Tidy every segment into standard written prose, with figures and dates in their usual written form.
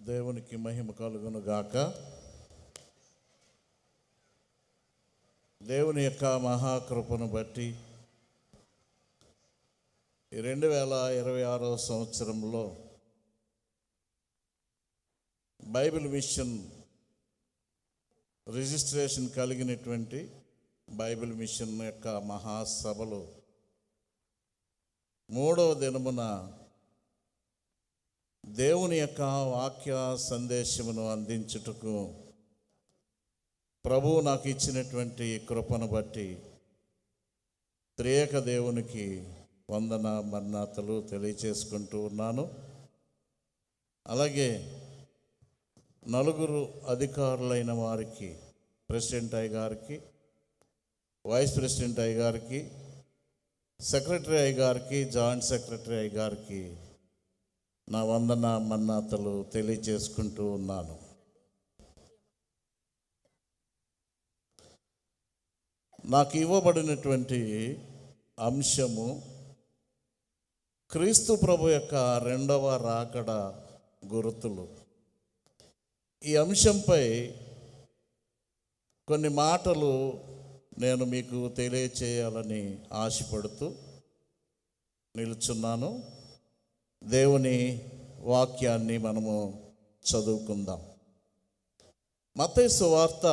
దేవునికి మహిమ కలుగును గాక. దేవుని యొక్క మహాకృపను బట్టి 2026 సంవత్సరంలో బైబిల్ మిషన్ రిజిస్ట్రేషన్ కలిగినటువంటి బైబిల్ మిషన్ యొక్క మహాసభలో 3వ దినమున దేవుని యొక్క వాక్య సందేశమును అందించుటకు ప్రభువు నాకు ఇచ్చినటువంటి కృపను బట్టి త్రియేక దేవునికి వందన మన్నాతలు తెలియచేసుకుంటూ ఉన్నాను. అలాగే నలుగురు అధికారులైన వారికి, ప్రెసిడెంట్ అయ్య గారికి, వైస్ ప్రెసిడెంట్ అయ్య గారికి, సెక్రటరీ అయ్య గారికి, జాయింట్ సెక్రటరీ అయ్య గారికి నా వందన మన్నాతలు తెలియచేసుకుంటూ ఉన్నాను. నాకు ఇవ్వబడినటువంటి అంశము క్రీస్తు ప్రభు యొక్క 2వ రాకడ గుర్తులు. ఈ అంశంపై కొన్ని మాటలు నేను మీకు తెలియచేయాలని ఆశపడుతూ నిలుచున్నాను. దేవుని వాక్యాన్ని మనము చదువుకుందాం. మత్తయి సువార్త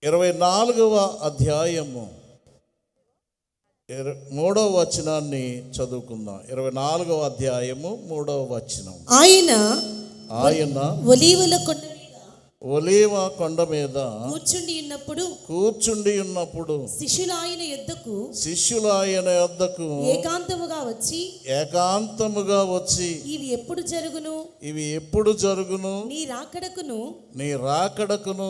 24వ అధ్యాయము 3వ వచనాన్ని చదువుకుందాం. 24వ అధ్యాయము 3వ వచనం. ఆయన ఒలీవ కొండ మీద కూర్చుండి ఉన్నప్పుడు శిష్యులు ఆయన యొద్దకు ఏకాంతముగా వచ్చి ఇవి ఎప్పుడు జరుగును నీ రాకడకును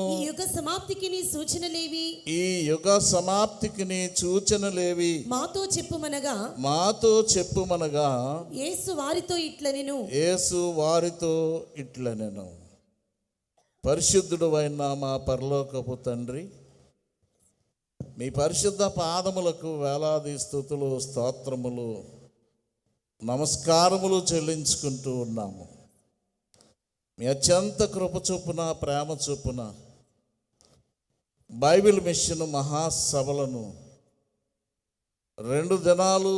ఈ యుగ సమాప్తికి నీ సూచనలేవి మాతో చెప్పుమనగా యేసు వారితో ఇట్లనెను. పరిశుద్ధుడు అయిన మా పరలోకపు తండ్రి, మీ పరిశుద్ధ పాదములకు వేలాది స్తుతులు, స్తోత్రములు, నమస్కారములు చెల్లించుకుంటూ ఉన్నాము. మీ అత్యంత కృప చొప్పున, ప్రేమ చొప్పున బైబిల్ మిషన్ మహాసభలను 2 దినాలు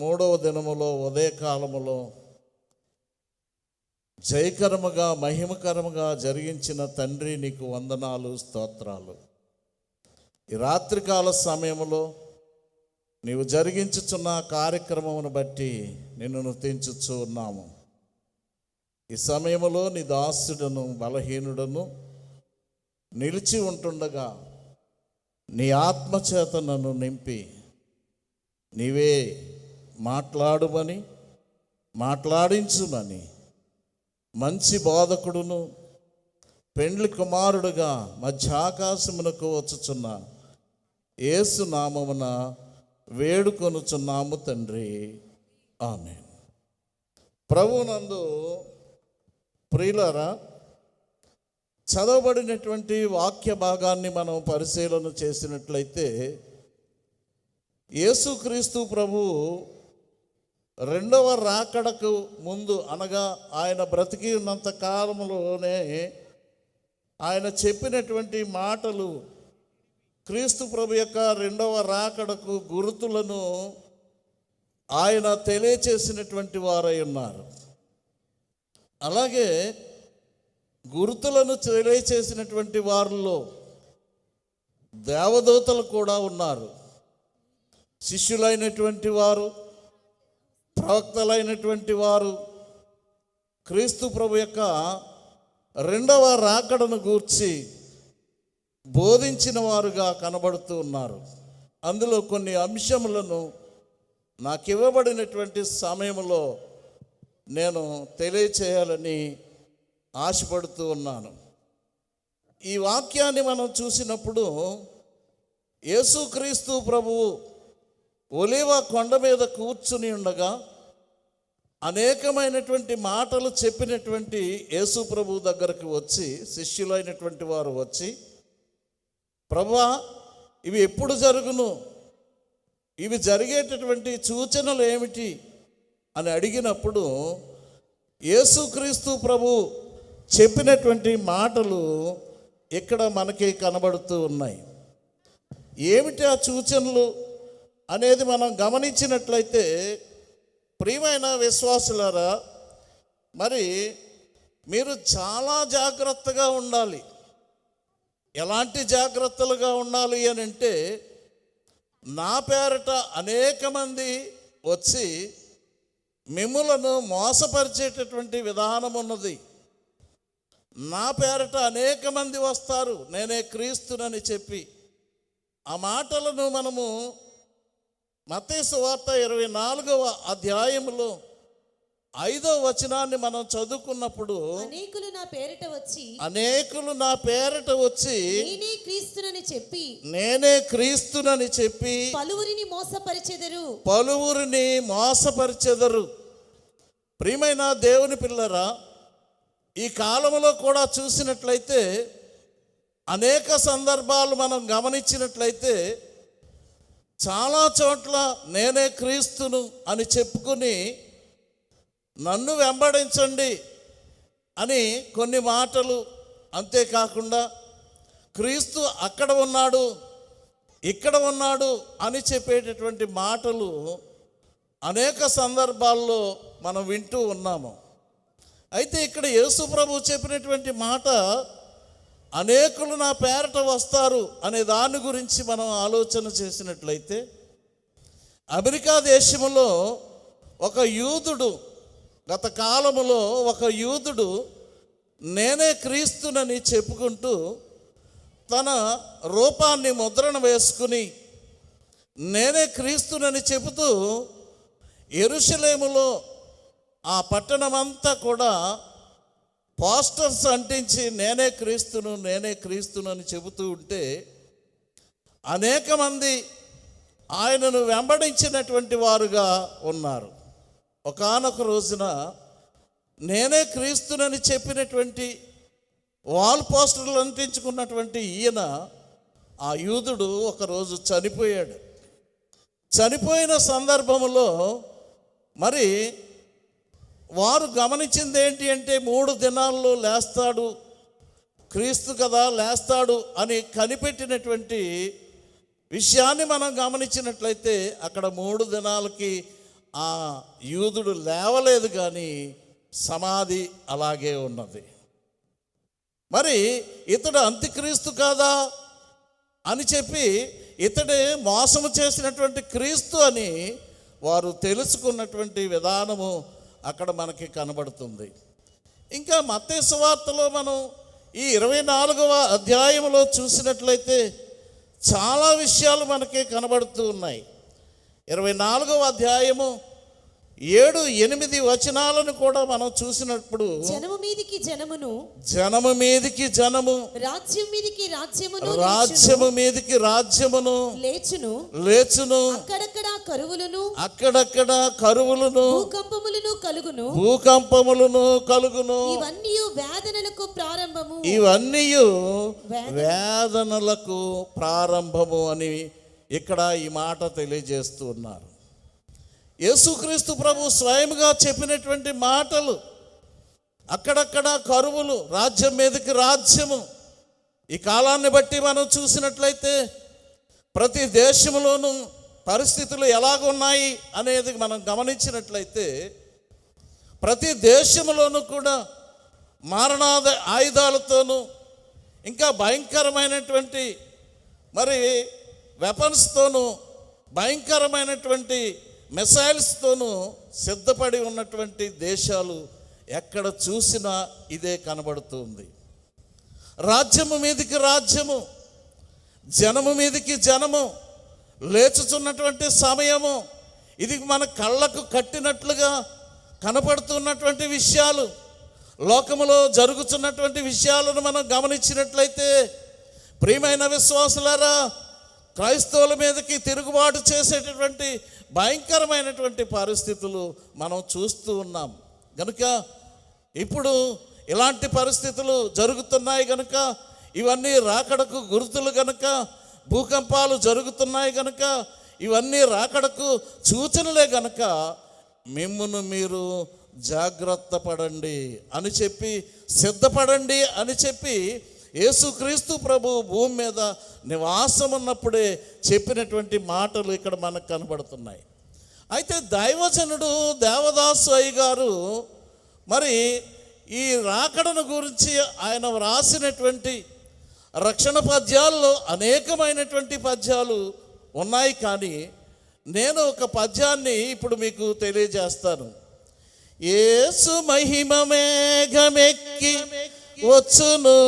3వ దినములో ఉదయకాలములో జయకరముగా మహిమకరముగా జరిగించిన తండ్రి, నీకు వందనాలు, స్తోత్రాలు. ఈ రాత్రికాల సమయంలో నీవు జరిగించుచున్న కార్యక్రమమును బట్టి నిన్ను స్తుతించుచు ఉన్నాము. ఈ సమయంలో నీ దాసుడను బలహీనుడను నిలిచి ఉంటుండగా నీ ఆత్మచేత నన్ను నింపి నీవే మాట్లాడుమని, మాట్లాడించుమని మంచి బోధకుడును పెండ్లి కుమారుడుగా మధ్యాకాశమునకు వచ్చుచున్న యేసు నామమున వేడుకొనుచున్నాము తండ్రి, ఆమేన్. ప్రభువునందు ప్రియులారా, చదవబడినటువంటి వాక్య భాగాన్ని మనం పరిశీలన చేసినట్లయితే యేసుక్రీస్తు ప్రభువు 2వ రాకడకు ముందు, అనగా ఆయన బ్రతికి ఉన్నంత కాలంలోనే ఆయన చెప్పినటువంటి మాటలు క్రీస్తు ప్రభు యొక్క 2వ రాకడకు గుర్తులను ఆయన తెలియచేసినటువంటి వారై ఉన్నారు. అలాగే గుర్తులను తెలియచేసినటువంటి వారిలో దేవదూతలు కూడా ఉన్నారు. శిష్యులైనటువంటి వారు, ప్రవక్తలైనటువంటి వారు క్రీస్తు ప్రభు యొక్క 2వ రాకడను గూర్చి బోధించిన వారుగా కనబడుతూ ఉన్నారు. అందులో కొన్ని అంశములను నాకు ఇవ్వబడినటువంటి సమయంలో నేను తెలియచేయాలని ఆశపడుతూ ఉన్నాను. ఈ వాక్యాన్ని మనం చూసినప్పుడు యేసుక్రీస్తు ప్రభువు ఒలీవ కొండ మీద కూర్చుని ఉండగా అనేకమైనటువంటి మాటలు చెప్పినటువంటి యేసు ప్రభు దగ్గరకు వచ్చి శిష్యులైనటువంటి వారు వచ్చి, ప్రభువా, ఇవి ఎప్పుడు జరుగును, ఇవి జరిగేటటువంటి సూచనలు ఏమిటి అని అడిగినప్పుడు యేసుక్రీస్తు ప్రభు చెప్పినటువంటి మాటలు ఇక్కడ మనకి కనబడుతూ ఉన్నాయి. ఏమిటి ఆ సూచనలు అనేది మనం గమనించినట్లయితే, ప్రియమైన విశ్వాసులారా, మరి మీరు చాలా జాగ్రత్తగా ఉండాలి. ఎలాంటి జాగ్రత్తలుగా ఉండాలి అని అంటే, నా పేరట అనేక మంది వచ్చి మిమ్ములను మోసపరిచేటటువంటి విధానం ఉన్నది. నా పేరట అనేక మంది వస్తారు, నేనే క్రీస్తునని చెప్పి. ఆ మాటలను మనము మత్తయి సువార్త 24వ అధ్యాయములో 5వ వచనాన్ని మనం చదువుకున్నప్పుడు, అనేకులు నా పేరట వచ్చి నేనే క్రీస్తునని చెప్పి పలువురిని మోసపరిచెదరు. ప్రియమైన దేవుని పిల్లరా, ఈ కాలంలో కూడా చూసినట్లయితే అనేక సందర్భాలు మనం గమనించినట్లయితే చాలా చోట్ల నేనే క్రీస్తును అని చెప్పుకుని నన్ను వెంబడించండి అని కొన్ని మాటలు, అంతేకాకుండా క్రీస్తు అక్కడ ఉన్నాడు ఇక్కడ ఉన్నాడు అని చెప్పేటటువంటి మాటలు అనేక సందర్భాల్లో మనం వింటూ ఉన్నాము. అయితే ఇక్కడ యేసు ప్రభు చెప్పినటువంటి మాట, అనేకులు నా పేరట వస్తారు అనే దాని గురించి మనం ఆలోచన చేసినట్లయితే, అమెరికా దేశంలో ఒక యూదుడు, గత కాలములో ఒక యూదుడు నేనే క్రీస్తునని చెప్పుకుంటూ తన రూపాన్ని ముద్రణ వేసుకుని నేనే క్రీస్తునని చెబుతూ యెరూషలేములో ఆ పట్టణమంతా కూడా పోస్టర్స్ అంటించి నేనే క్రీస్తును అని చెబుతూ ఉంటే అనేక మంది ఆయనను వెంబడించినటువంటి వారుగా ఉన్నారు. ఒకానొక రోజున నేనే క్రీస్తునని చెప్పినటువంటి వాల్ పోస్టర్లు అంటించుకున్నటువంటి ఈయన, ఆ యూదుడు ఒకరోజు చనిపోయాడు. చనిపోయిన సందర్భంలో మరి వారు గమనించింది ఏంటి అంటే, 3 దినాల్లో లేస్తాడు, క్రీస్తు కదా లేస్తాడు అని కనిపెట్టినటువంటి విషయాన్ని మనం గమనించినట్లయితే, అక్కడ 3 దినాలకి ఆ యూదుడు లేవలేదు, కానీ సమాధి అలాగే ఉన్నది. మరి ఇతడు అంత్యక్రీస్తు కాదా అని చెప్పి ఇతడే మోసము చేసినటువంటి క్రీస్తు అని వారు తెలుసుకున్నటువంటి విధానము అక్కడ మనకి కనబడుతుంది. ఇంకా మత్తయి సువార్తలో మనం ఈ 24వ అధ్యాయంలో చూసినట్లయితే చాలా విషయాలు మనకి కనబడుతూ ఉన్నాయి. 24వ అధ్యాయము 7-8 వచనాలను కూడా మనం చూసినప్పుడు, జనము మీదికి జనము, రాజ్యం మీదికి రాజ్యమును లేచును, అక్కడక్కడ కరువులను భూకంపములను కలుగును. ఇవన్నీ వేదనలకు ప్రారంభము అని ఇక్కడ ఈ మాట తెలియజేస్తూ ఉన్నారు. యేసుక్రీస్తు ప్రభు స్వయంగా చెప్పినటువంటి మాటలు, అక్కడక్కడ కరువులు, రాజ్యం మీదకి రాజ్యము. ఈ కాలాన్ని బట్టి మనం చూసినట్లయితే ప్రతి దేశంలోనూ పరిస్థితులు ఎలాగున్నాయి అనేది మనం గమనించినట్లయితే, ప్రతి దేశంలోనూ కూడా మారణాద ఆయుధాలతోనూ ఇంకా భయంకరమైనటువంటి మరి వెపన్స్తోనూ భయంకరమైనటువంటి మిసైల్స్తోనూ సిద్ధపడి ఉన్నటువంటి దేశాలు ఎక్కడ చూసినా ఇదే కనబడుతుంది. రాజ్యము మీదికి రాజ్యము, జనము మీదికి జనము లేచుచున్నటువంటి సమయము. ఇది మన కళ్ళకు కట్టినట్లుగా కనపడుతున్నటువంటి విషయాలు, లోకములో జరుగుతున్నటువంటి విషయాలను మనం గమనించినట్లయితే, ప్రియమైన విశ్వాసులారా, క్రైస్తవుల మీదకి తిరుగుబాటు చేసేటటువంటి భయంకరమైనటువంటి పరిస్థితులు మనం చూస్తూ ఉన్నాం. కనుక ఇప్పుడు ఇలాంటి పరిస్థితులు జరుగుతున్నాయి కనుక, ఇవన్నీ రాకడకు గుర్తులు కనుక, భూకంపాలు జరుగుతున్నాయి కనుక, ఇవన్నీ రాకడకు సూచనలే కనుక, మిమ్మును మీరు జాగ్రత్త పడండి అని చెప్పి, సిద్ధపడండి అని చెప్పి యేసుక్రీస్తు ప్రభు భూమి మీద నివాసం ఉన్నప్పుడే చెప్పినటువంటి మాటలు ఇక్కడ మనకు కనబడుతున్నాయి. అయితే దైవజనుడు దేవదాసు అయ్య గారు మరి ఈ రాకడను గురించి ఆయన వ్రాసినటువంటి రక్షణ పద్యాల్లో అనేకమైనటువంటి పద్యాలు ఉన్నాయి. కానీ నేను ఒక పద్యాన్ని ఇప్పుడు మీకు తెలియజేస్తాను. యేసు మహిమ మేఘమెక్కి వచ్చును,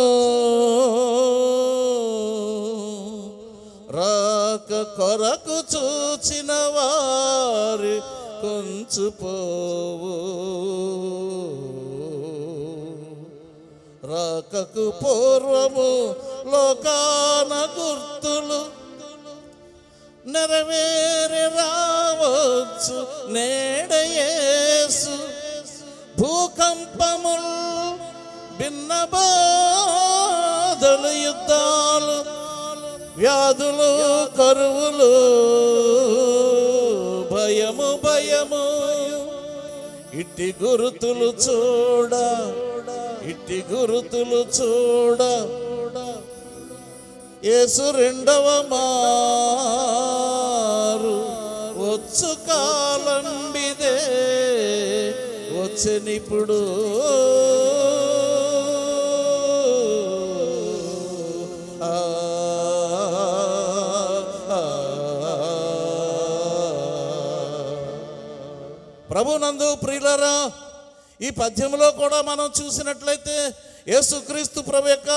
రాక కొరకు చూచిన వారి కొంచుపోవు, రాకకు పూర్వము లోకాన గుర్తులు నెరవేరి రావచ్చు నేడయేసు, భూకంపములు భిన్న బాధలు యుద్ధాలు వ్యాధులు కరువులు భయము భయము, ఇట్టి గురుతులు చూడ ఇట్టి గురుతులు చూడ యేసు రెండవ మారు వచ్చు కాలంబిదే వచ్చనిప్పుడు. ప్రభునందు ప్రియులరా, ఈ పద్యంలో కూడా మనం చూసినట్లయితే యేసుక్రీస్తు ప్రభు యొక్క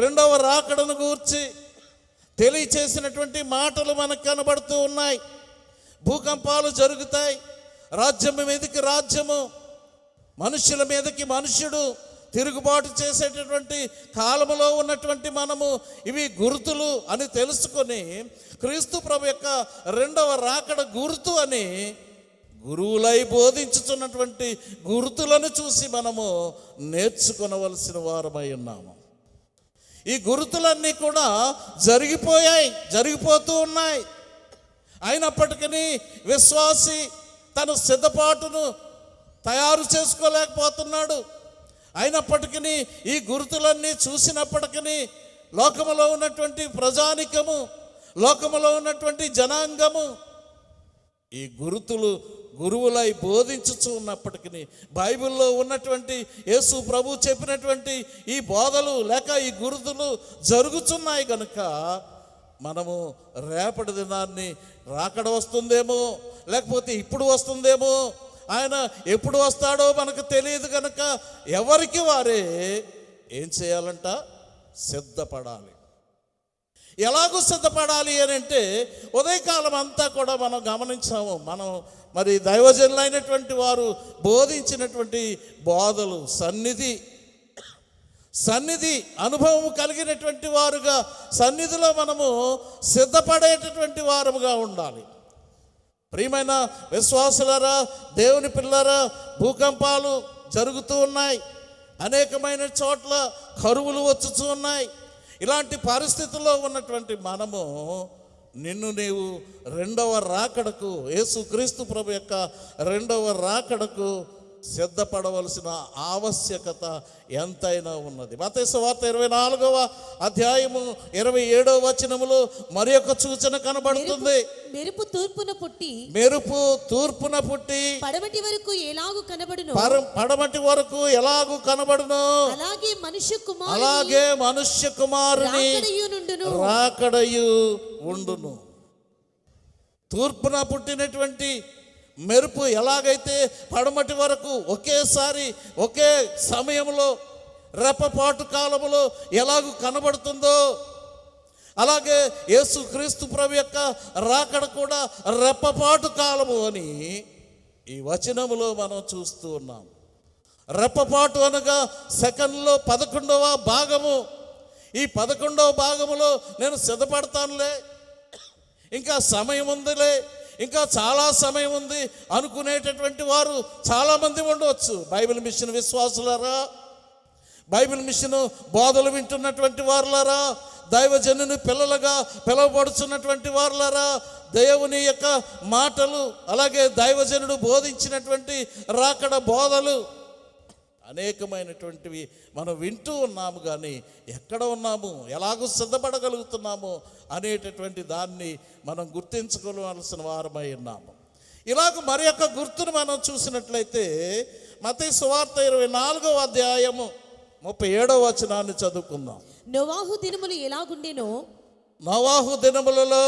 రెండవ రాకడను గూర్చి తెలియచేసినటువంటి మాటలు మనకు కనబడుతూ ఉన్నాయి. భూకంపాలు జరుగుతాయి, రాజ్యం మీదకి రాజ్యము, మనుష్యుల మీదకి మనుష్యుడు తిరుగుబాటు చేసేటటువంటి కాలములో ఉన్నటువంటి మనము ఇవి గుర్తులు అని తెలుసుకొని క్రీస్తు ప్రభు యొక్క రెండవ రాకడ గుర్తు అని గురువులై బోధించుతున్నటువంటి గుర్తులను చూసి మనము నేర్చుకొనవలసిన వారమై ఉన్నాము. ఈ గుర్తులన్నీ కూడా జరిగిపోతూ ఉన్నాయి. అయినప్పటికీ విశ్వాసి తన సిద్ధపాటును తయారు చేసుకోలేకపోతున్నాడు. అయినప్పటికీ ఈ గుర్తులన్నీ చూసినప్పటికీ లోకములో ఉన్నటువంటి ప్రజానికము, లోకములో ఉన్నటువంటి జనాంగము ఈ గుర్తులు గురువులై బోధించుచు ఉన్నప్పటికీ బైబిల్లో ఉన్నటువంటి యేసు ప్రభు చెప్పినటువంటి ఈ బోధలు లేక ఈ గుర్తులు జరుగుతున్నాయి కనుక మనము రేపటి దినాన్ని రాకడ వస్తుందేమో, లేకపోతే ఇప్పుడు వస్తుందేమో, ఆయన ఎప్పుడు వస్తాడో మనకు తెలియదు కనుక ఎవరికి వారే ఏం చేయాలంట? సిద్ధపడాలి. ఎలాగూ సిద్ధపడాలి అని అంటే ఉదయకాలం అంతా కూడా మనం గమనించాము. మనం మరి దైవజనులైనటువంటి వారు బోధించినటువంటి బోధలు సన్నిధి అనుభవం కలిగినటువంటి వారుగా సన్నిధిలో మనము సిద్ధపడేటటువంటి వారముగా ఉండాలి. ప్రియమైన విశ్వాసులారా, దేవుని పిల్లరా, భూకంపాలు జరుగుతూ ఉన్నాయి, అనేకమైన చోట్ల కరువులు వచ్చుతూ ఉన్నాయి. ఇలాంటి పరిస్థితుల్లో ఉన్నటువంటి మనము నీవు రెండవ రాకడకు, యేసుక్రీస్తు ప్రభు యొక్క రెండవ రాకడకు సిద్ధపడవలసిన ఆవశ్యకత ఎంతైనా ఉన్నది. మత్తయి సువార్త 24వ అధ్యాయము 27వ వచనములో మరి ఒక సూచన కనబడుతుంది. మెరుపు తూర్పున పుట్టి పడమటి వరకు ఎలాగు కనబడును అలాగే మనుష్య కుమారుని రాకడయు ఉండును. తూర్పున పుట్టినటువంటి మెరుపు ఎలాగైతే పడమటి వరకు ఒకేసారి ఒకే సమయంలో రెప్పపాటు కాలములో ఎలాగూ కనబడుతుందో, అలాగే యేసుక్రీస్తు ప్రభు యొక్క రాకడ కూడా రెప్పపాటు కాలము అని ఈ వచనములో మనం చూస్తూ ఉన్నాం. రెప్పపాటు అనగా సెకండ్లో 11వ భాగము. ఈ 11వ భాగములో నేను సిద్ధపడతానులే, ఇంకా సమయం ఉందిలే, ఇంకా చాలా సమయం ఉంది అనుకునేటటువంటి వారు చాలామంది ఉండవచ్చు. బైబిల్ మిషన్ విశ్వాసులారా, బైబిల్ మిషన్ బోధలు వింటున్నటువంటి వారులారా, దైవజనుని పిల్లలుగా పిలువబడుచున్నటువంటి వారులారా, దేవుని యొక్క మాటలు, అలాగే దైవజనుడు బోధించినటువంటి రాకడ బోధలు అనేకమైనటువంటివి మనం వింటూ ఉన్నాము. కానీ ఎక్కడ ఉన్నాము, ఎలాగూ సిద్ధపడగలుగుతున్నాము అనేటటువంటి దాన్ని మనం గుర్తించుకోవాల్సిన వారమై ఉన్నాము. ఇలాగ మరి యొక్క గుర్తును మనం చూసినట్లయితే మత్తయి సువార్త 24వ అధ్యాయము 37వ వచనాన్ని చదువుకుందాం. నోవాహు దినములు ఎలాగుండెనో, నోవాహు దినములలో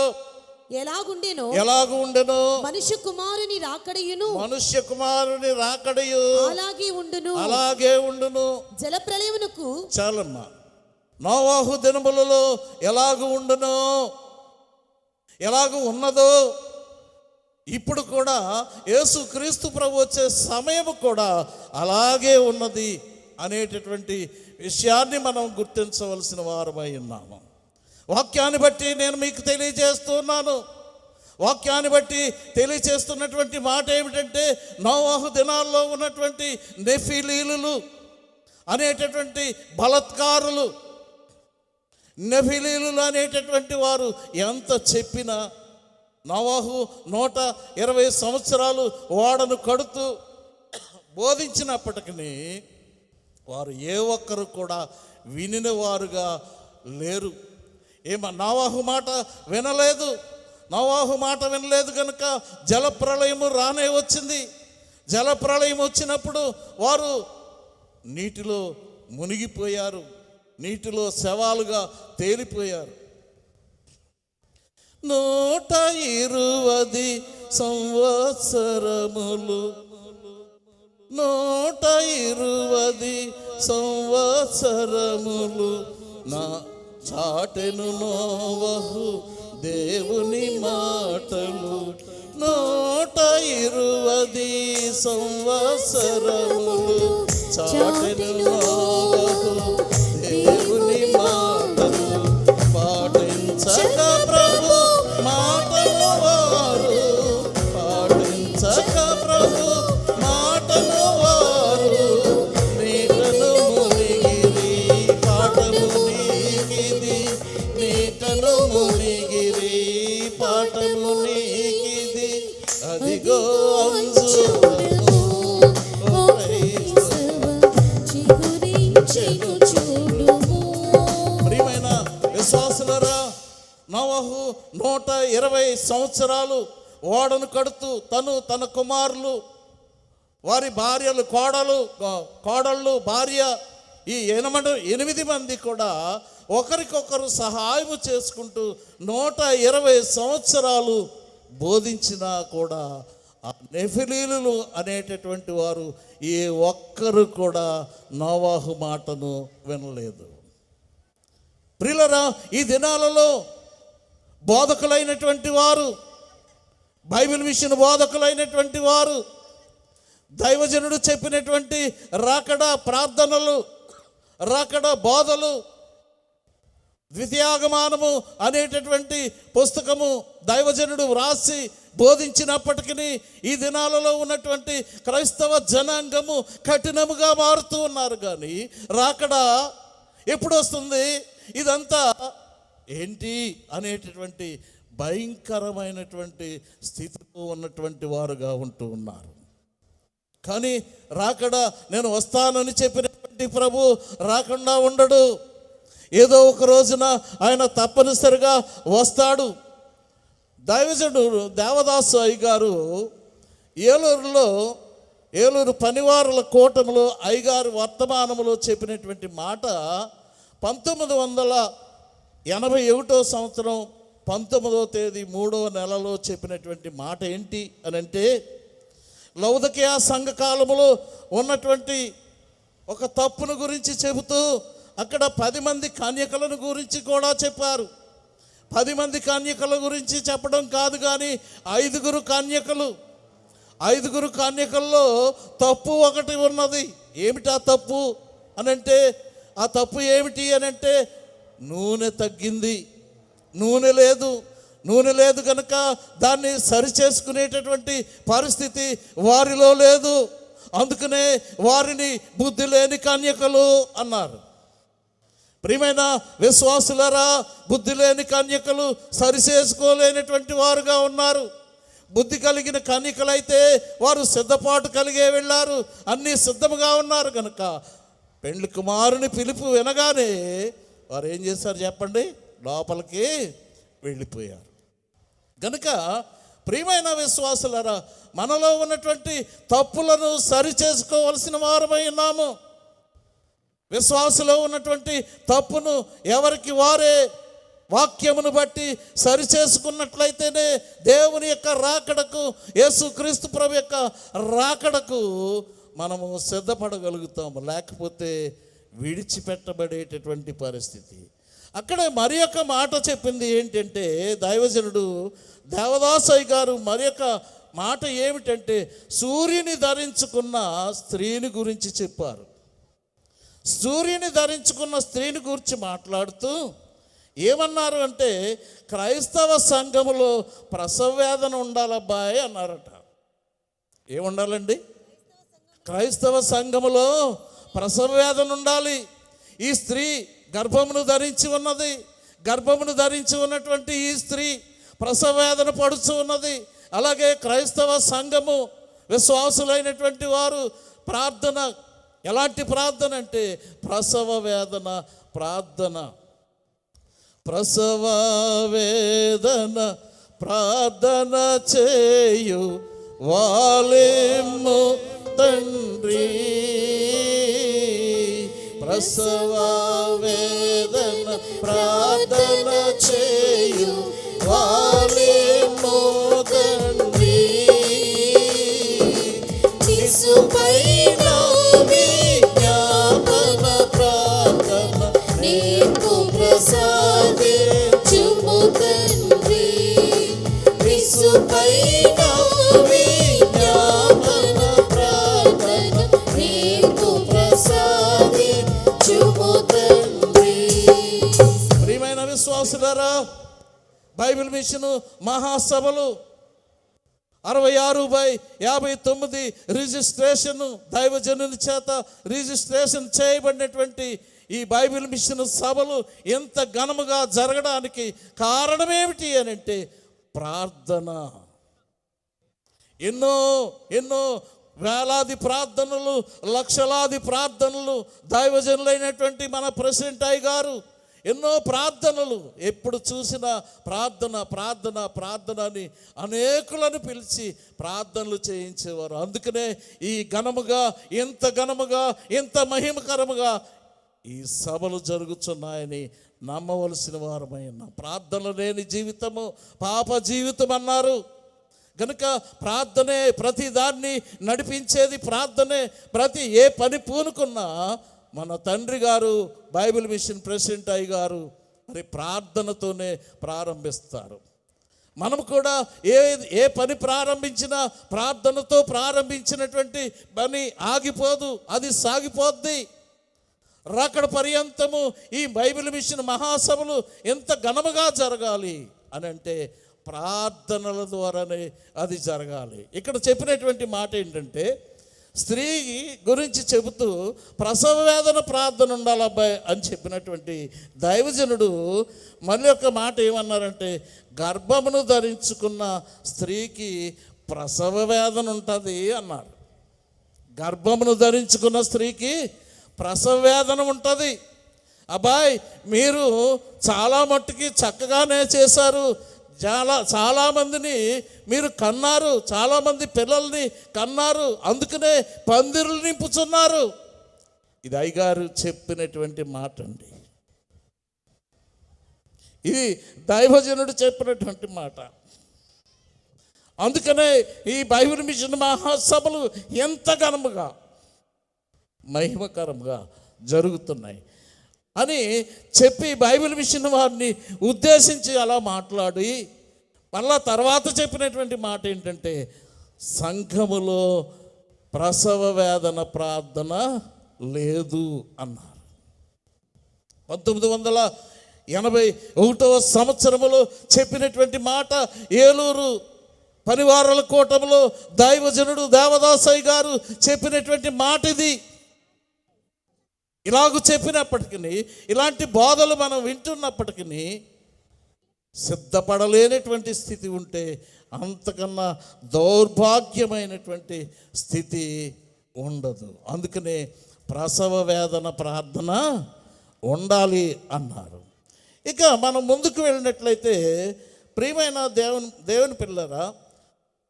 ఎలాగుండెనో మనుష్య కుమారుని రాకడయును, మనుష్య కుమారుని రాకడయు అలాగే ఉండును. జలప్రళయమునకు చాలమ్మా. నోవాహు దినములలో ఎలాగు ఉండునో, ఎలాగు ఉన్నదో, ఇప్పుడు కూడా యేసు క్రీస్తు ప్రభు వచ్చే సమయం కూడా అలాగే ఉన్నది అనేటటువంటి విషయాన్ని మనం గుర్తించవలసిన వారమై ఉన్నాము. వాక్యాన్ని బట్టి నేను మీకు తెలియజేస్తున్నాను. వాక్యాన్ని బట్టి తెలియజేస్తున్నటువంటి మాట ఏమిటంటే, నోవాహు దినాల్లో ఉన్నటువంటి నెఫిలీలు అనేటటువంటి బలత్కారులు, నెఫిలీలు అనేటటువంటి వారు ఎంత చెప్పినా, నోవాహు 120 సంవత్సరాలు ఓడను కడుతూ బోధించినప్పటికీ వారు ఏ ఒక్కరు కూడా వినిన వారుగా లేరు. నోవాహు మాట వినలేదు. నోవాహు మాట వినలేదు కనుక జలప్రళయము రానే వచ్చింది. జలప్రళయం వచ్చినప్పుడు వారు నీటిలో మునిగిపోయారు, నీటిలో శవాలుగా తేలిపోయారు. 120 సంవత్సరములు, 120 సంవత్సరములు నా చాటెను నోవహు దేవుని మాటలు. 120 సంవత్సరములు చాటెను నోవహు దేవుని మాటలు. పాటించక ప్రభు మాటలు వారు, పాటించక ప్రభు మాటలు వారు, నీటను మునిగిరి పాఠము నీకిది, నీటను మునిగిరి పాఠము నీకిది, అదిగో ప్రియమైన విశ్వాసులరా, నోవహు 120 సంవత్సరాలు ఓడను కడుతూ తన కుమారులు, వారి భార్యలు, కోడళ్ళు, భార్య, ఈ 8 మంది కూడా ఒకరికొకరు సహాయం చేసుకుంటూ 120 సంవత్సరాలు బోధించినా కూడా ఆ నెఫిలీలు అనేటటువంటి వారు ఏ ఒక్కరు కూడా నోవాహు మాటను వినలేదు. ప్రియులరా, ఈ దినాలలో బోధకులైనటువంటి వారు, బైబిల్ మిషన్ బోధకులైనటువంటి వారు, దైవజనుడు చెప్పినటువంటి రాకడ ప్రార్థనలు, రాకడ బోధలు, ద్వితీయాగమనము అనేటటువంటి పుస్తకము దైవజనుడు వ్రాసి బోధించినప్పటికీ ఈ దినాలలో ఉన్నటువంటి క్రైస్తవ జనాంగము కఠినముగా మారుతూ ఉన్నారు. కానీ రాకడ ఎప్పుడు వస్తుంది, ఇదంతా ఏంటి అనేటటువంటి భయంకరమైనటువంటి స్థితిలో ఉన్నటువంటి వారుగా ఉంటూ ఉన్నారు. కానీ రాకడ, నేను వస్తానని చెప్పినటువంటి ప్రభు రాకుండా ఉండడు. ఏదో ఒక రోజున ఆయన తప్పనిసరిగా వస్తాడు. దైవజనుడు దేవదాసు అయ్యగారు ఏలూరు పనివారుల కూటమిలో అయ్యగారు వర్తమానములో చెప్పినటువంటి మాట 1981 సంవత్సరం 19వ తేదీ 3వ నెలలో చెప్పినటువంటి మాట ఏంటి అని అంటే, లౌదకియా సంఘకాలములో ఉన్నటువంటి ఒక తప్పును గురించి చెబుతూ అక్కడ 10 మంది కన్యకలను గురించి కూడా చెప్పారు. 10 మంది కన్యకల గురించి చెప్పడం కాదు, కానీ 5 కన్యకలు, 5 కన్యకల్లో తప్పు ఒకటి ఉన్నది. ఏమిటా తప్పు అనంటే, ఆ తప్పు ఏమిటి అనంటే నూనె తగ్గింది, నూనె లేదు కనుక దాన్ని సరిచేసుకునేటటువంటి పరిస్థితి వారిలో లేదు. అందుకనే వారిని బుద్ధి లేని కన్యకలు అన్నారు. ప్రియమైన విశ్వాసులరా, బుద్ధి లేని కన్యకలు సరిచేసుకోలేనటువంటి వారుగా ఉన్నారు. బుద్ధి కలిగిన కన్యకలైతే వారు సిద్ధపాటు కలిగే వెళ్ళారు, అన్నీ సిద్ధముగా ఉన్నారు కనుక పెండ్లి కుమారుని పిలుపు వినగానే వారు ఏం చేశారు చెప్పండి? లోపలికి వెళ్ళిపోయారు. కనుక ప్రియమైన విశ్వాసులరా, మనలో ఉన్నటువంటి తప్పులను సరిచేసుకోవలసిన వారమై ఉన్నాము. విశ్వాసలో ఉన్నటువంటి తప్పును ఎవరికి వారే వాక్యమును బట్టి సరిచేసుకున్నట్లయితేనే దేవుని యొక్క రాకడకు, యేసుక్రీస్తు ప్రభు యొక్క రాకడకు మనము సిద్ధపడగలుగుతాము. లేకపోతే విడిచిపెట్టబడేటటువంటి పరిస్థితి. అక్కడే మరి యొక్క మాట చెప్పింది ఏంటంటే, దైవజనుడు దేవదాసయ్య గారు మరి యొక్క మాట ఏమిటంటే, సూర్యుని ధరించుకున్న స్త్రీని గురించి చెప్పారు. సూర్యుని ధరించుకున్న స్త్రీని గురించి మాట్లాడుతూ ఏమన్నారు అంటే, క్రైస్తవ సంఘములో ప్రసవ వేదన ఉండాలబ్బాయి అన్నారట. ఏముండాలండి? క్రైస్తవ సంఘములో ప్రసవ వేదన ఉండాలి. ఈ స్త్రీ గర్భమును ధరించి ఉన్నది. గర్భమును ధరించి ఉన్నటువంటి ఈ స్త్రీ ప్రసవ వేదన పడుచు ఉన్నది. అలాగే క్రైస్తవ సంఘము విశ్వాసులైనటువంటి వారు ప్రార్థన, ఎలాంటి ప్రార్థన అంటే ప్రసవ వేదన ప్రార్థన. ప్రసవ వేదన ప్రార్థన చేయు వాలేము తండ్రి, ప్రసవ వేదన ప్రార్థన చేయు వాలేము తండ్రి, శిశుపైన విజ్ఞాపన ప్రార్థన నీకు ప్రసాదించుము తండ్రి, శిశుపైన విజ్ఞాపన ప్రార్థన నీకు ప్రసాదించుము తండ్రి. ప్రియమైన విశ్వాసులారా, బైబిల్ మిషన్ మహాసభలు 66/59 రిజిస్ట్రేషన్, దైవజనుని చేత రిజిస్ట్రేషన్ చేయబడినటువంటి ఈ బైబిల్ మిషన్ సభలు ఎంత ఘనముగా జరగడానికి కారణమేమిటి అని అంటే ప్రార్థన. ఎన్నో ఎన్నో వేలాది ప్రార్థనలు, లక్షలాది ప్రార్థనలు దైవజనులైనటువంటి మన ప్రెసిడెంట్ అయ్య గారు ఎన్నో ప్రార్థనలు, ఎప్పుడు చూసినా ప్రార్థన ప్రార్థన ప్రార్థన అని అనేకులను పిలిచి ప్రార్థనలు చేయించేవారు. అందుకనే ఈ ఘనముగా, ఎంత ఘనముగా, ఎంత మహిమకరముగా ఈ సభలు జరుగుతున్నాయని నమ్మవలసిన వారమైన. ప్రార్థన లేని జీవితము పాప జీవితం అన్నారు కనుక ప్రార్థనే ప్రతి దాన్ని నడిపించేది. ప్రార్థనే ప్రతి ఏ పని పూనుకున్నా మన తండ్రి గారు బైబిల్ మిషన్ ప్రెసిడెంట్ అయ్య గారు మరి ప్రార్థనతోనే ప్రారంభిస్తారు. మనం కూడా ఏ పని ప్రారంభించినా ప్రార్థనతో ప్రారంభించినటువంటి పని ఆగిపోదు, అది సాగిపోద్ది. రాకడ పర్యంతము ఈ బైబిల్ మిషన్ మహాసభలు ఎంత ఘనముగా జరగాలి అని అంటే ప్రార్థనల ద్వారానే అది జరగాలి. ఇక్కడ చెప్పినటువంటి మాట ఏంటంటే, స్త్రీ గురించి చెబుతూ ప్రసవ వేదన ప్రార్థన ఉండాలి అబ్బాయి అని చెప్పినటువంటి దైవజనుడు మళ్ళీ ఒక మాట ఏమన్నారంటే, గర్భమును ధరించుకున్న స్త్రీకి ప్రసవ వేదన ఉంటుంది అన్నారు. గర్భమును ధరించుకున్న స్త్రీకి ప్రసవ వేదన ఉంటుంది. అబ్బాయి మీరు చాలా మట్టుకి చక్కగానే చేశారు, చాలామందిని మీరు కన్నారు, చాలామంది పిల్లల్ని కన్నారు, అందుకనే పందిరులు నింపుతున్నారు. ఇది అయ్యగారు చెప్పినటువంటి మాట అండి. ఇది దైవజనుడు చెప్పినటువంటి మాట. అందుకనే ఈ బైబిల్ మిషన్ మహాసభలు ఎంత ఘనముగా మహిమకరంగా జరుగుతున్నాయి అని చెప్పి బైబిల్ మిషన్ వారిని ఉద్దేశించి అలా మాట్లాడి మళ్ళా తర్వాత చెప్పినటువంటి మాట ఏంటంటే, సంఘములో ప్రసవ వేదన ప్రార్థన లేదు అన్నారు. 1981వ సంవత్సరములో చెప్పినటువంటి మాట. ఏలూరు పరివారాల కూటమిలో దైవజనుడు దేవదాసయ్య గారు చెప్పినటువంటి మాట ఇది. ఇలాగూ చెప్పినప్పటికీ, ఇలాంటి బోధలు మనం వింటున్నప్పటికీ సిద్ధపడలేనటువంటి స్థితి ఉంటే అంతకన్నా దౌర్భాగ్యమైనటువంటి స్థితి ఉండదు. అందుకనే ప్రసవ వేదన ప్రార్థన ఉండాలి అన్నారు. ఇక మనం ముందుకు వెళ్ళినట్లయితే ప్రియమైన దేవుని పిల్లరా,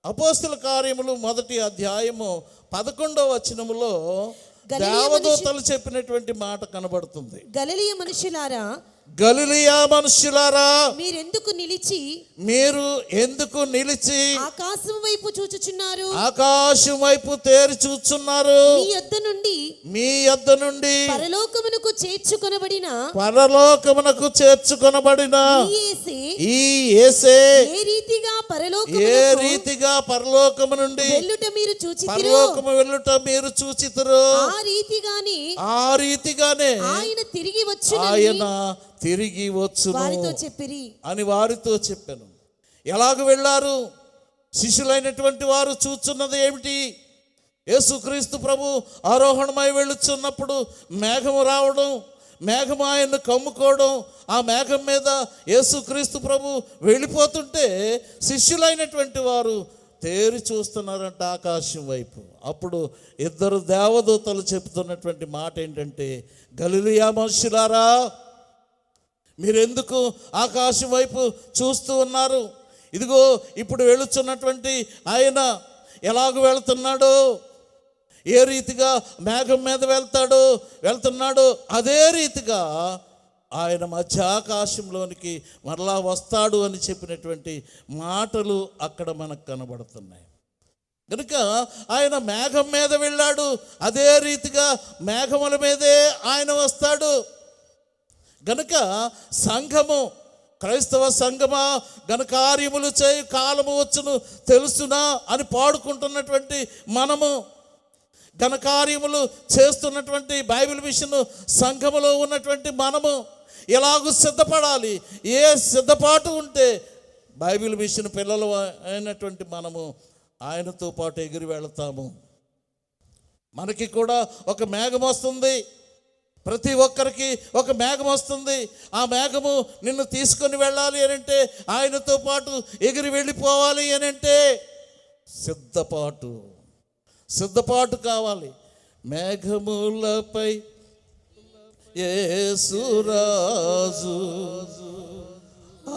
అపోస్తుల కార్యములు 1వ అధ్యాయము 11వ వచనములో దేవదూతలు చెప్పినటువంటి మాట కనబడుతుంది. గలిలయ మనుషులారా, మీరు ఎందుకు నిలిచి ఆకాశం వైపు చూచుచున్నారు? ఆకాశం వైపు తేరి చూచున్నారు. మీ యొద్ద నుండి పరలోకమునకు చేర్చుకొనబడిన ఈ యేసే ఏ రీతిగా పరలోకము నుండి వెళ్ళుట మీరు చూచితురు, ఆ రీతిగానే ఆయన తిరిగి వచ్చును అని వారితో చెప్పాను. ఎలాగ వెళ్ళారు? శిష్యులైనటువంటి వారు చూచున్నది ఏమిటి? యేసుక్రీస్తు ప్రభు ఆరోహణమై వెళ్ళుచున్నప్పుడు మేఘము రావడం, మేఘము ఆయన్ను కమ్ముకోవడం, ఆ మేఘం మీద యేసుక్రీస్తు ప్రభు వెళ్ళిపోతుంటే శిష్యులైనటువంటి వారు తేరి చూస్తున్నారంట ఆకాశం వైపు. అప్పుడు 2 దేవదూతలు చెప్తున్నటువంటి మాట ఏంటంటే, గలిలయ మనుషులారా, మీరెందుకు ఆకాశం వైపు చూస్తూ ఉన్నారు? ఇదిగో ఇప్పుడు వెళుచున్నటువంటి ఆయన ఎలాగ వెళ్తున్నాడో, ఏ రీతిగా మేఘం మీద వెళ్తున్నాడో అదే రీతిగా ఆయన మధ్యాకాశంలోనికి మరలా వస్తాడు అని చెప్పినటువంటి మాటలు అక్కడ మనకు కనబడుతున్నాయి. కనుక ఆయన మేఘం మీద వెళ్ళాడు, అదే రీతిగా మేఘముల మీదే ఆయన వస్తాడు. గనుక సంఘము, క్రైస్తవ సంఘమా, ఘనకార్యములు చేయు కాలము వచ్చును తెలుసునా అని పాడుకుంటున్నటువంటి మనము, ఘనకార్యములు చేస్తున్నటువంటి బైబిల్ మిషన్ సంఘములో ఉన్నటువంటి మనము ఎలాగూ సిద్ధపడాలి? ఏ సిద్ధపాటు ఉంటే బైబిల్ మిషన్ పిల్లలు అయినటువంటి మనము ఆయనతో పాటు ఎగిరి వెళతాము. మనకి కూడా ఒక మేఘం వస్తుంది, ప్రతి ఒక్కరికి ఒక మేఘం వస్తుంది. ఆ మేఘము నిన్ను తీసుకొని వెళ్ళాలి అని అంటే, ఆయనతో పాటు ఎగిరి వెళ్ళిపోవాలి అని అంటే సిద్ధపాటు కావాలి. మేఘములపై యేసురాజు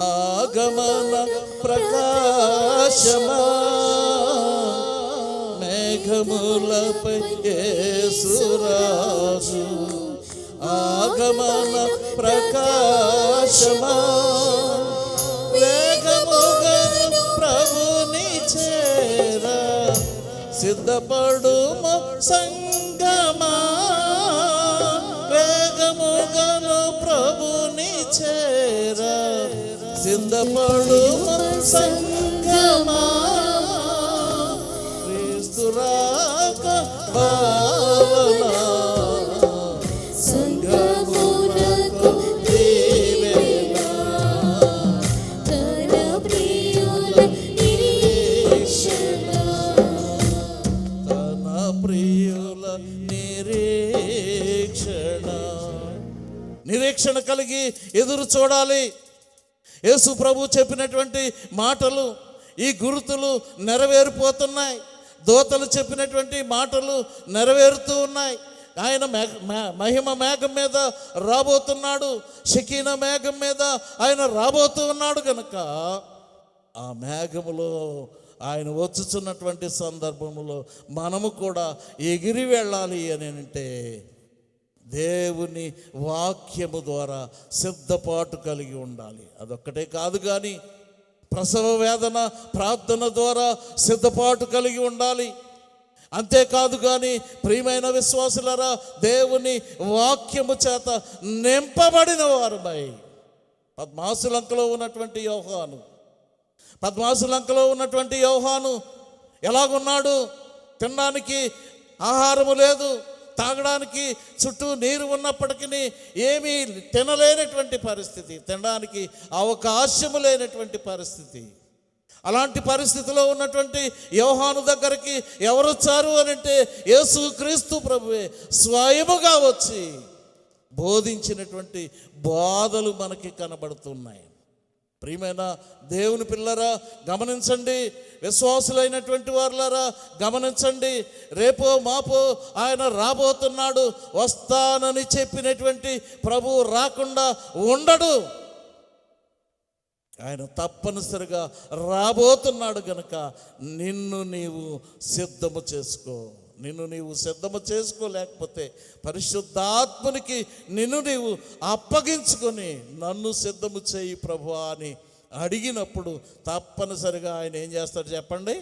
ఆగమన ప్రకాశమా, మేఘములపై యేసురాజు ఆగమన ప్రకాశమా, వేగముగను ప్రభుని చేరా సిద్ధపడుము సంగమా, వేగముగను ప్రభుని చేరా సిద్ధపడుము సంగమా, క్రీస్తు రాక భావన నిరీక్షణ కలిగి ఎదురు చూడాలి. యేసు ప్రభు చెప్పినటువంటి మాటలు, ఈ గుర్తులు నెరవేరిపోతున్నాయి. దూతలు చెప్పినటువంటి మాటలు నెరవేరుతూ ఉన్నాయి. ఆయన మహిమ మేఘం మీద రాబోతున్నాడు, షకీనా మేఘం మీద ఆయన రాబోతూ ఉన్నాడు. కనుక ఆ మేఘములో ఆయన వచ్చుచున్నటువంటి సందర్భంలో మనము కూడా ఎగిరి వెళ్ళాలి అని అంటే దేవుని వాక్యము ద్వారా సిద్ధపాటు కలిగి ఉండాలి. అదొక్కటే కాదు కానీ ప్రసవ వేదన ప్రార్థన ద్వారా సిద్ధపాటు కలిగి ఉండాలి. అంతేకాదు కానీ ప్రియమైన విశ్వాసులారా, దేవుని వాక్యము చేత నింపబడిన వారుమై పద్మాసులంకలో ఉన్నటువంటి యోహాను ఎలాగున్నాడు? తినడానికి ఆహారము లేదు, తాగడానికి చుట్టూ నీరు ఉన్నప్పటికీ ఏమీ తినలేనటువంటి పరిస్థితి, తినడానికి అవకాశము లేనటువంటి పరిస్థితి. అలాంటి పరిస్థితిలో ఉన్నటువంటి యోహాను దగ్గరికి ఎవరు వచ్చారు అని అంటే యేసుక్రీస్తు ప్రభువే స్వయముగా వచ్చి బోధించినటువంటి బోధలు మనకి కనబడుతున్నాయి. ప్రియమైన దేవుని పిల్లరా గమనించండి, విశ్వాసులైనటువంటి వారులారా గమనించండి. రేపో మాపో ఆయన రాబోతున్నాడు. వస్తానని చెప్పినటువంటి ప్రభువు రాకుండా ఉండడు. ఆయన తప్పనిసరిగా రాబోతున్నాడు గనుక నిన్ను నీవు సిద్ధము చేసుకో. నిన్ను నీవు సిద్ధము చేసుకోలేకపోతే పరిశుద్ధాత్మునికి నిన్ను నీవు అప్పగించుకొని నన్ను సిద్ధము చేయి ప్రభువా అని అడిగినప్పుడు తప్పనిసరిగా ఆయన ఏం చేస్తాడు చెప్పండి?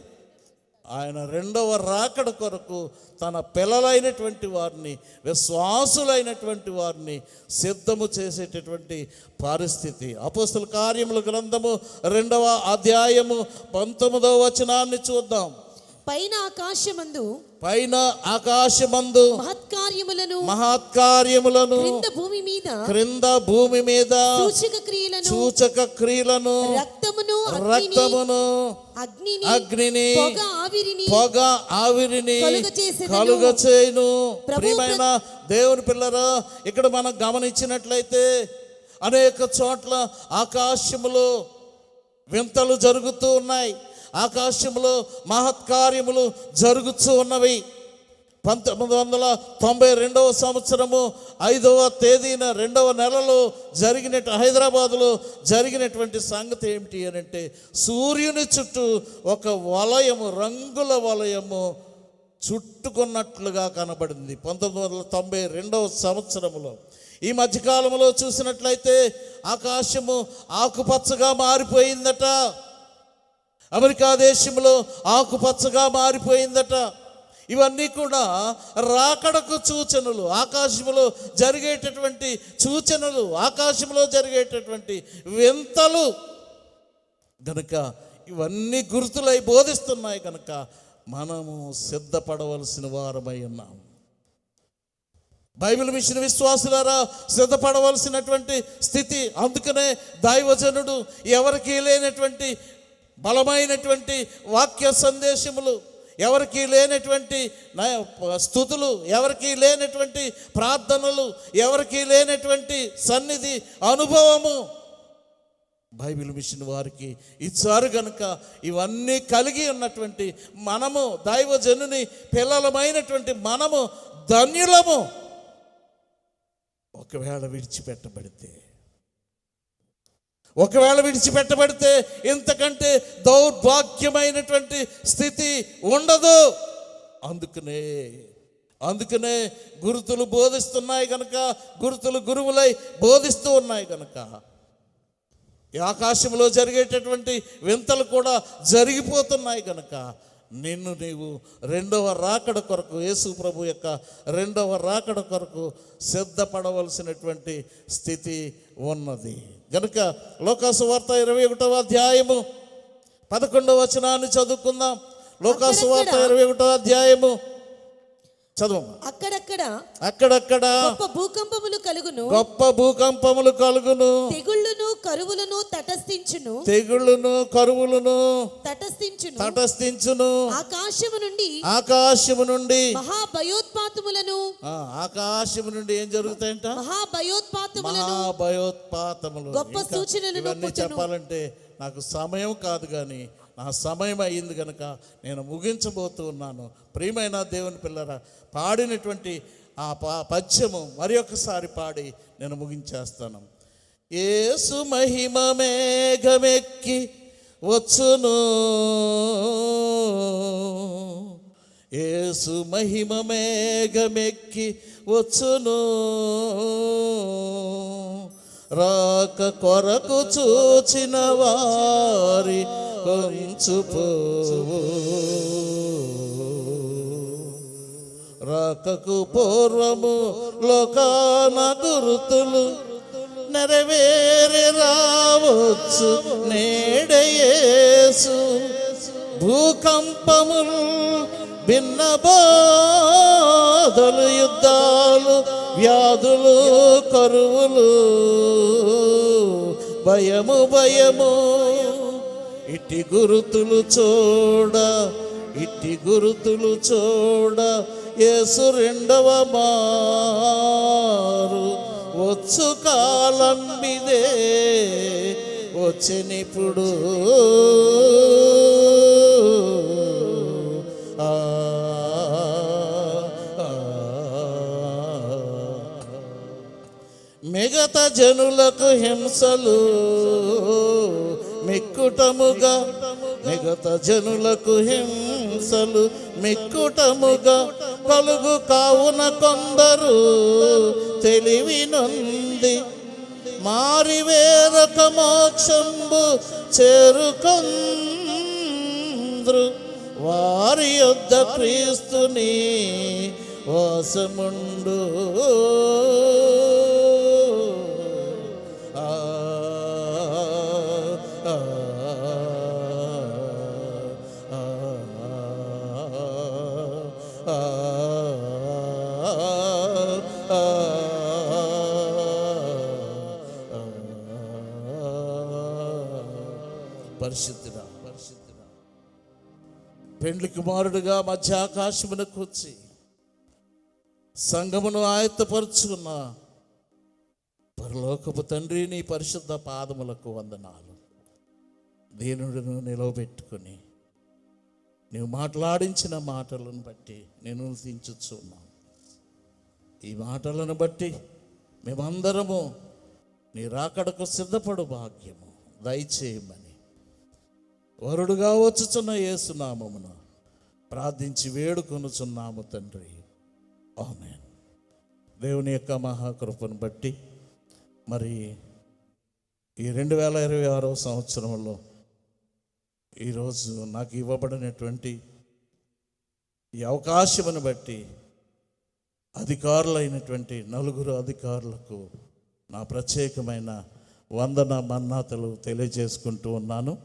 ఆయన రెండవ రాకడ కొరకు తన పిల్లలైనటువంటి వారిని, విశ్వాసులైనటువంటి వారిని సిద్ధము చేసేటటువంటి పరిస్థితి. అపోస్తల కార్యముల గ్రంథము 2వ అధ్యాయము 19వ వచనాన్ని చూద్దాం. పైన ఆకాశమందు మహత్కార్యములను క్రింద భూమి మీద సూచక క్రియలను రక్తమును అగ్నిని పొగ ఆవిరిని కలుగచేయును. ప్రియమైన దేవుని పిల్లరా, ఇక్కడ మనం గమనించినట్లయితే అనేక చోట్ల ఆకాశములో వింతలు జరుగుతూ ఉన్నాయి. ఆకాశంలో మహత్కార్యములు జరుగుతూ ఉన్నవి. 1992వ సంవత్సరము 5వ తేదీన 2వ నెలలో హైదరాబాదులో జరిగినటువంటి సంగతి ఏమిటి అని అంటే, సూర్యుని చుట్టూ ఒక వలయము, రంగుల వలయము చుట్టుకున్నట్లుగా కనబడింది 1992వ సంవత్సరములో. ఈ మధ్యకాలంలో చూసినట్లయితే ఆకాశము ఆకుపచ్చగా మారిపోయిందట. అమెరికా దేశంలో ఆకుపచ్చగా మారిపోయిందట. ఇవన్నీ కూడా రాకడకు సూచనలు, ఆకాశంలో జరిగేటటువంటి సూచనలు, ఆకాశంలో జరిగేటటువంటి వింతలు గనుక ఇవన్నీ గుర్తులై బోధిస్తున్నాయి కనుక మనము సిద్ధపడవలసిన వారమై ఉన్నాం. బైబిల్ మిషన్ విశ్వాసులారా సిద్ధపడవలసినటువంటి స్థితి. అందుకనే దైవజనుడు ఎవరికీ లేనటువంటి బలమైనటువంటి వాక్య సందేశములు, ఎవరికి లేనటువంటి స్తుతులు, ఎవరికి లేనటువంటి ప్రార్థనలు, ఎవరికి లేనటువంటి సన్నిధి అనుభవము బైబిల్ మిషన్ వారికి ఇచ్చారు గనుక ఇవన్నీ కలిగి ఉన్నటువంటి మనము, దైవజనుని పిల్లలమైనటువంటి మనము ధన్యులము. ఒకవేళ విడిచిపెట్టబడితే ఇంతకంటే దౌర్భాగ్యమైనటువంటి స్థితి ఉండదు. అందుకనే గురుతులు బోధిస్తున్నాయి కనుక, గురుతులు గురువులై బోధిస్తూ ఉన్నాయి కనుక ఈ ఆకాశంలో జరిగేటటువంటి వింతలు కూడా జరిగిపోతున్నాయి కనుక నిన్ను నీవు రెండవ రాకడ కొరకు, యేసు ప్రభు యొక్క రెండవ రాకడ కొరకు సిద్ధపడవలసినటువంటి స్థితి ఉన్నది గనుక లోకాసు వార్త 21వ అధ్యాయము 11వ వచనాన్ని చదువుకుందాం. లోకాసు వార్త 21వ అధ్యాయము చదువు. అక్కడక్కడ గొప్ప భూకంపములు కలుగును, తెగుళ్ళును కరువులను తటస్థించును. ఆకాశము నుండి మహాభయోత్పాతములను ఆకాశము నుండి ఏం జరుగుతాయంట? మహాభయోత్పాతములు. గొప్ప సూచనలు. ఇవన్నీ చెప్పాలంటే నాకు సమయం కాదు, కానీ నా సమయం అయ్యింది కనుక నేను ముగించబోతూ ఉన్నాను. ప్రియమైన దేవుని పిల్లరా, పాడినటువంటి ఆ పద్యము మరి ఒకసారి పాడి నేను ముగించేస్తాను. యేసు మహిమ మేఘమెక్కి వచ్చును, యేసు మహిమ మేఘమెక్కి వచ్చును, రాక కొరకు చూచిన వారి కొంచుపోవు, రాకకు పూర్వము లోకాన గురుతులు నెరవేరి రావచ్చు నేడే యేసు. భూకంపములు, భిన్న బాధలు, యుద్ధాలు, వ్యాధులు, కరువులు, భయము ఇట్టి గురుతులు చూడ యేసు రెండవ మారు వచ్చు కాలం ఇదే వచ్చినిప్పుడు. ఆ, ఆ, మిగతా జనులకు హింసలు మిక్కుటముగా, మిగతా జనులకు హింసలు మిక్కుటముగా కలుగు కావున కొందరు తెలివి నొంది మారి వేరొక మోక్షంబు చేరుకొంద్రు. వారి యొద్ద క్రీస్తుని వాసముండు. ఆ, ఆ, ఆ, ఆ, ఆ, పరిశుద్ధుడా, పరిశుద్ధుడా, పెండ్లి కుమారుడుగా మధ్య ఆకాశమునకు వచ్చి సంఘమును ఆయత్తపరుచుకున్న పరలోకపు తండ్రి, నీ పరిశుద్ధ పాదములకు వందనాలు. దీనుడును నిలవబెట్టుకుని నీవు మాట్లాడించిన మాటలను బట్టి నేను స్తుతించుచున్నాను. ఈ మాటలను బట్టి మేమందరము నీ రాకడకు సిద్ధపడు భాగ్యము దయచేయమని వరుడుగా వచ్చుచున్న యేసునామమున ప్రార్థించి వేడుకొనుచున్నాము తండ్రి. ఆమేన్. దేవుని యొక్క మహాకృపను బట్టి మరి ఈ 2026 సంవత్సరంలో ఈరోజు నాకు ఇవ్వబడినటువంటి ఈ అవకాశమును బట్టి అధికారులైనటువంటి 4 అధికారులకు నా ప్రత్యేకమైన వందన మన్నాతలు తెలియజేసుకుంటూ ఉన్నాను.